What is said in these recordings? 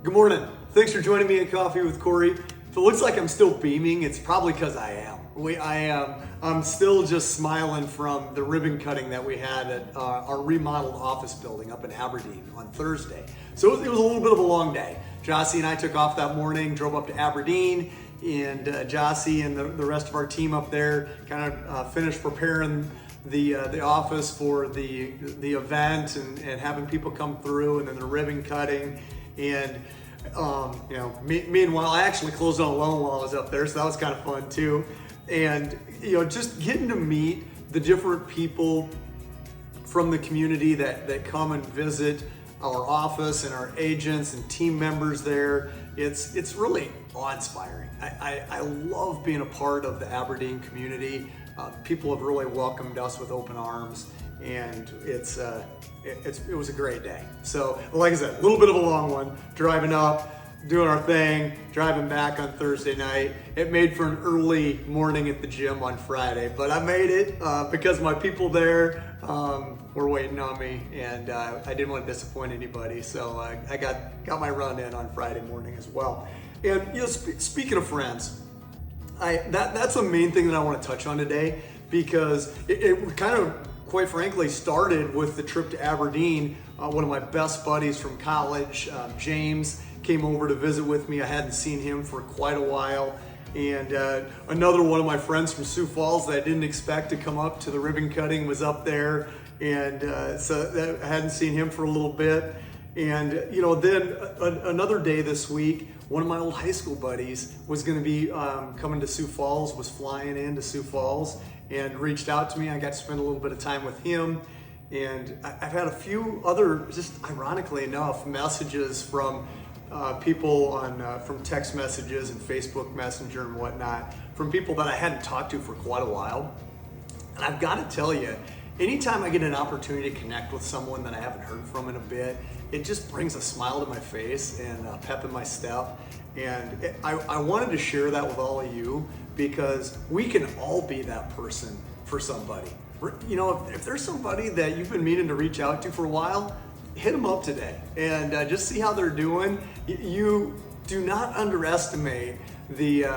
Good morning. Thanks for joining me at Coffee with Kory. If it looks like I'm still beaming, it's probably because I am. I'm still just smiling from the ribbon cutting that we had at our remodeled office building up in Aberdeen on Thursday. So it was a little bit of a long day. Jossie and I took off that morning, drove up to Aberdeen, and Jossie and the rest of our team up there kind of finished preparing the office for the event and having people come through, and then the ribbon cutting. And meanwhile, I actually closed on a loan while I was up there, so that was kind of fun too. And just getting to meet the different people from the community that come and visit our office, and our agents and team members there, it's really awe-inspiring. I love being a part of the Aberdeen community. People have really welcomed us with open arms, and it was a great day. So, like I said, a little bit of a long one, driving up, doing our thing, driving back on Thursday night. It made for an early morning at the gym on Friday, but I made it because my people there were waiting on me, and I didn't want to disappoint anybody. So I got my run in on Friday morning as well. And speaking of friends, that's the main thing that I want to touch on today, because it kind of, quite frankly, started with the trip to Aberdeen. One of my best buddies from college, James, came over to visit with me. I hadn't seen him for quite a while. And another one of my friends from Sioux Falls that I didn't expect to come up to the ribbon cutting was up there. And so I hadn't seen him for a little bit. And then another day this week, one of my old high school buddies was going to be coming to Sioux Falls, was flying into Sioux Falls, and reached out to me. I got to spend a little bit of time with him. And I've had a few other, just ironically enough, messages from people from text messages and Facebook Messenger and whatnot, from people that I hadn't talked to for quite a while. And I've got to tell you, anytime I get an opportunity to connect with someone that I haven't heard from in a bit, it just brings a smile to my face and a pep in my step. And I wanted to share that with all of you, because we can all be that person for somebody. If there's somebody that you've been meaning to reach out to for a while, hit them up today and just see how they're doing. You do not underestimate the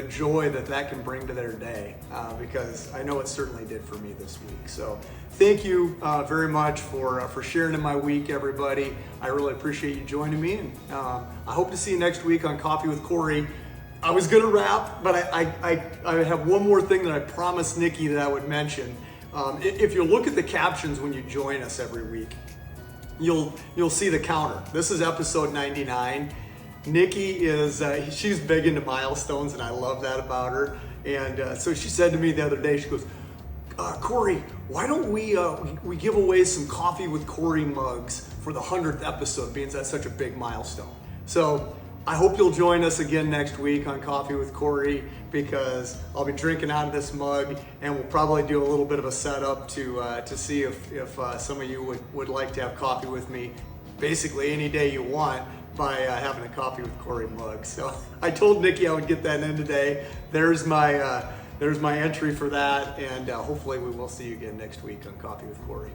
joy that can bring to their day, because I know it certainly did for me this week. So thank you very much for sharing in my week, everybody. I really appreciate you joining me, and I hope to see you next week on Coffee with Kory. I was gonna wrap, but I have one more thing that I promised Nikki that I would mention. If you look at the captions when you join us every week, you'll see the counter. This is episode 99. Nikki is she's big into milestones, and I love that about her. And so she said to me the other day, she goes, Kory, why don't we give away some Coffee with Kory mugs for the 100th episode, being that's such a big milestone. So I hope you'll join us again next week on Coffee with Kory, because I'll be drinking out of this mug, and we'll probably do a little bit of a setup to see if some of you would like to have coffee with me, basically any day you want, by having a Coffee with Kory mug. So I told Nikki I would get that in today. There's my entry for that, and hopefully we will see you again next week on Coffee with Kory.